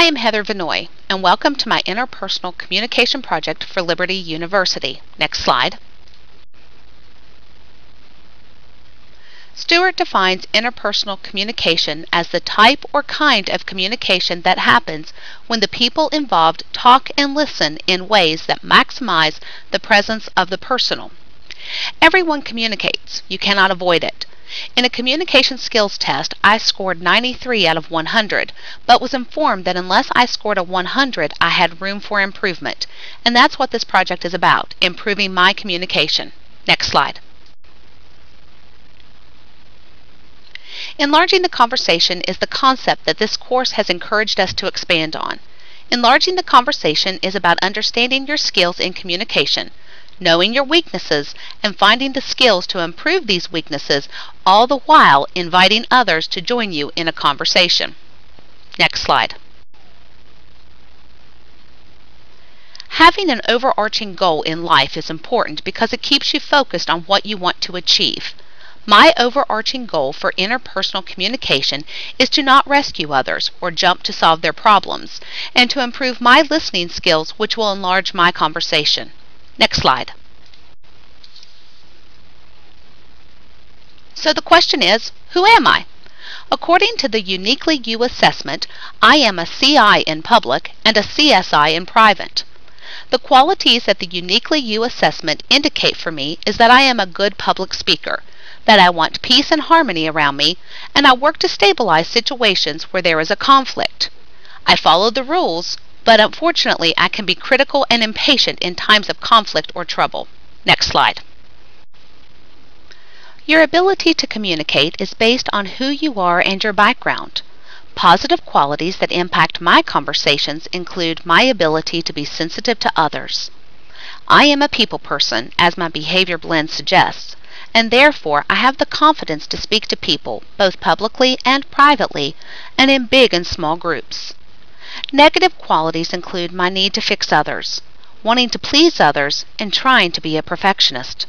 I am Heather Venoy, and welcome to my Interpersonal Communication Project for Liberty University. Next slide. Stewart defines interpersonal communication as the type or kind of communication that happens when the people involved talk and listen in ways that maximize the presence of the personal. Everyone communicates. You cannot avoid it. In a communication skills test, I scored 93 out of 100, but was informed that unless I scored a 100, I had room for improvement. And that's what this project is about, improving my communication. Next slide. Enlarging the conversation is the concept that this course has encouraged us to expand on. Enlarging the conversation is about understanding your skills in communication, knowing your weaknesses, and finding the skills to improve these weaknesses, all the while inviting others to join you in a conversation. Next slide. Having an overarching goal in life is important because it keeps you focused on what you want to achieve. My overarching goal for interpersonal communication is to not rescue others or jump to solve their problems, and to improve my listening skills, which will enlarge my conversation. Next slide. So the question is, who am I? According to the Uniquely You assessment, I am a CI in public and a CSI in private. The qualities that the Uniquely You assessment indicate for me is that I am a good public speaker, that I want peace and harmony around me, and I work to stabilize situations where there is a conflict. I follow the rules, but unfortunately I can be critical and impatient in times of conflict or trouble. Next slide. Your ability to communicate is based on who you are and your background. Positive qualities that impact my conversations include my ability to be sensitive to others. I am a people person, as my behavior blend suggests, and therefore I have the confidence to speak to people, both publicly and privately, and in big and small groups. Negative qualities include my need to fix others, wanting to please others, and trying to be a perfectionist.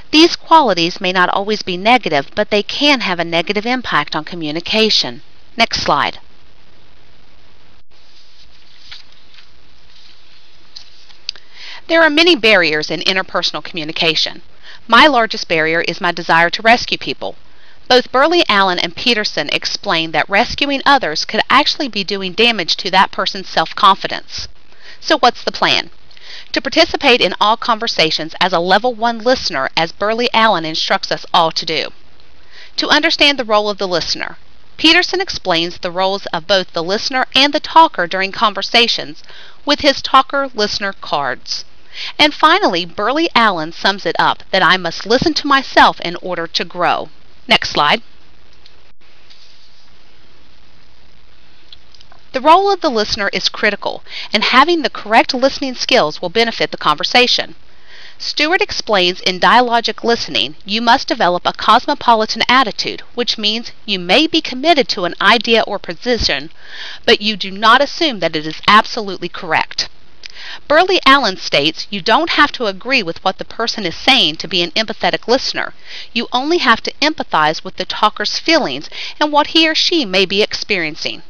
These qualities may not always be negative, but they can have a negative impact on communication. Next slide. There are many barriers in interpersonal communication. My largest barrier is my desire to rescue people. Both Burley Allen and Peterson explained that rescuing others could actually be doing damage to that person's self-confidence. So what's the plan? To participate in all conversations as a level 1 listener, as Burley Allen instructs us all to do. To understand the role of the listener, Peterson explains the roles of both the listener and the talker during conversations with his talker-listener cards. And finally, Burley Allen sums it up that I must listen to myself in order to grow. Next slide. The role of the listener is critical, and having the correct listening skills will benefit the conversation. Stewart explains in dialogic listening, you must develop a cosmopolitan attitude, which means you may be committed to an idea or position, but you do not assume that it is absolutely correct. Burley Allen states you don't have to agree with what the person is saying to be an empathetic listener. You only have to empathize with the talker's feelings and what he or she may be experiencing.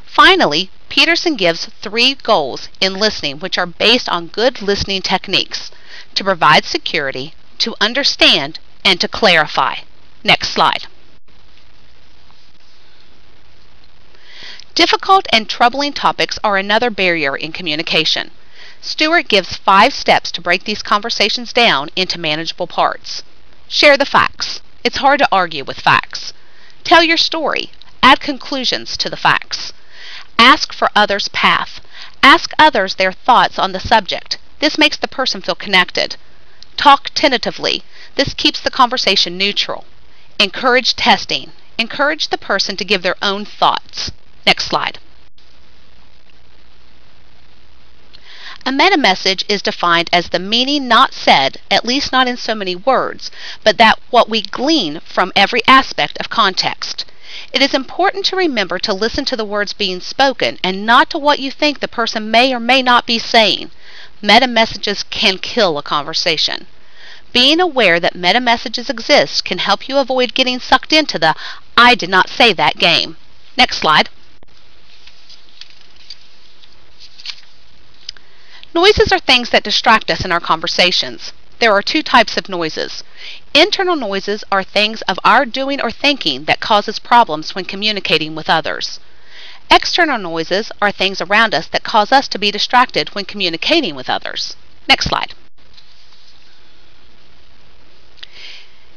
Finally, Peterson gives 3 goals in listening which are based on good listening techniques: to provide security, to understand, and to clarify. Next slide. Difficult and troubling topics are another barrier in communication. Stewart gives 5 steps to break these conversations down into manageable parts. Share the facts. It's hard to argue with facts. Tell your story. Add conclusions to the facts. Ask for others' path. Ask others their thoughts on the subject. This makes the person feel connected. Talk tentatively. This keeps the conversation neutral. Encourage testing. Encourage the person to give their own thoughts. Next slide. A meta-message is defined as the meaning not said, at least not in so many words, but that what we glean from every aspect of context. It is important to remember to listen to the words being spoken and not to what you think the person may or may not be saying. Meta-messages can kill a conversation. Being aware that meta-messages exist can help you avoid getting sucked into the "I did not say that" game. Next slide. Noises are things that distract us in our conversations. There are two types of noises. Internal noises are things of our doing or thinking that causes problems when communicating with others. External noises are things around us that cause us to be distracted when communicating with others. Next slide.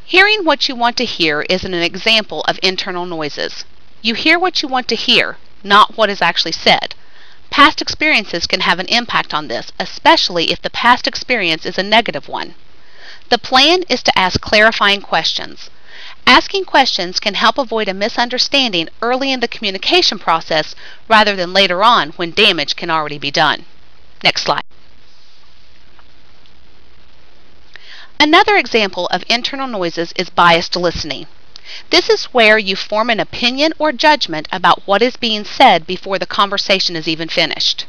Hearing what you want to hear is an example of internal noises. You hear what you want to hear, not what is actually said. Past experiences can have an impact on this, especially if the past experience is a negative one. The plan is to ask clarifying questions. Asking questions can help avoid a misunderstanding early in the communication process rather than later on when damage can already be done. Next slide. Another example of internal noises is biased listening. This is where you form an opinion or judgment about what is being said before the conversation is even finished.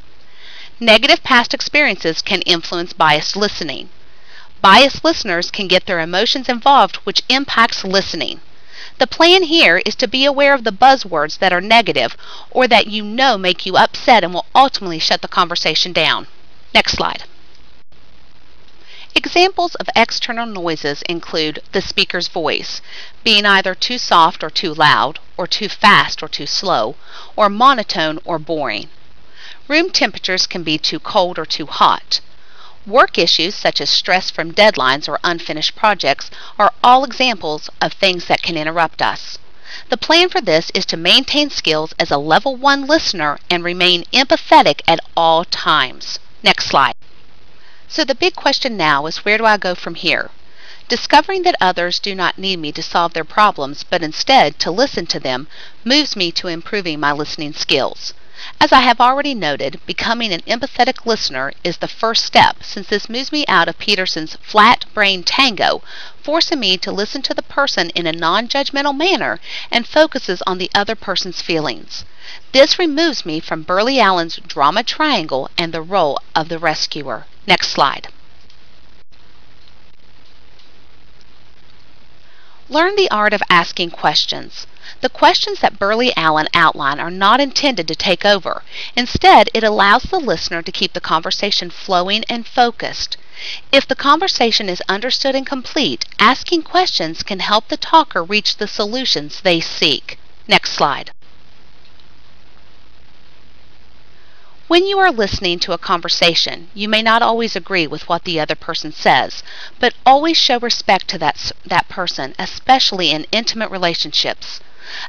Negative past experiences can influence biased listening. Biased listeners can get their emotions involved, which impacts listening. The plan here is to be aware of the buzzwords that are negative or that you know make you upset and will ultimately shut the conversation down. Next slide. Examples of external noises include the speaker's voice, being either too soft or too loud, or too fast or too slow, or monotone or boring. Room temperatures can be too cold or too hot. Work issues such as stress from deadlines or unfinished projects are all examples of things that can interrupt us. The plan for this is to maintain skills as a level 1 listener and remain empathetic at all times. Next slide. So the big question now is, where do I go from here? Discovering that others do not need me to solve their problems, but instead to listen to them, moves me to improving my listening skills. As I have already noted, becoming an empathetic listener is the first step, since this moves me out of Peterson's flat brain tango, forcing me to listen to the person in a non-judgmental manner and focuses on the other person's feelings. This removes me from Burley Allen's drama triangle and the role of the rescuer. Next slide. Learn the art of asking questions. The questions that Burley Allen outlined are not intended to take over. Instead, it allows the listener to keep the conversation flowing and focused. If the conversation is understood and complete, asking questions can help the talker reach the solutions they seek. Next slide. When you are listening to a conversation, you may not always agree with what the other person says, but always show respect to that person, especially in intimate relationships.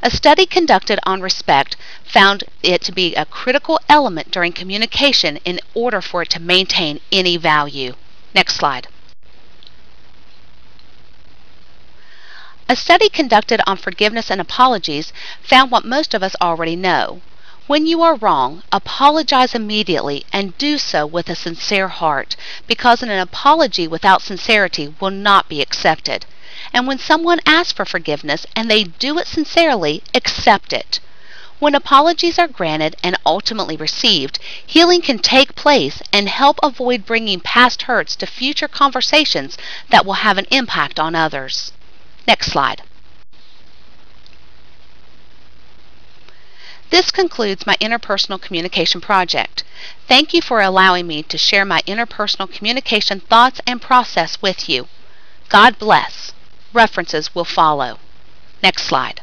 A study conducted on respect found it to be a critical element during communication in order for it to maintain any value. Next slide. A study conducted on forgiveness and apologies found what most of us already know. When you are wrong, apologize immediately and do so with a sincere heart, because an apology without sincerity will not be accepted. And when someone asks for forgiveness and they do it sincerely, accept it. When apologies are granted and ultimately received, healing can take place and help avoid bringing past hurts to future conversations that will have an impact on others. Next slide. This concludes my interpersonal communication project. Thank you for allowing me to share my interpersonal communication thoughts and process with you. God bless. References will follow. Next slide.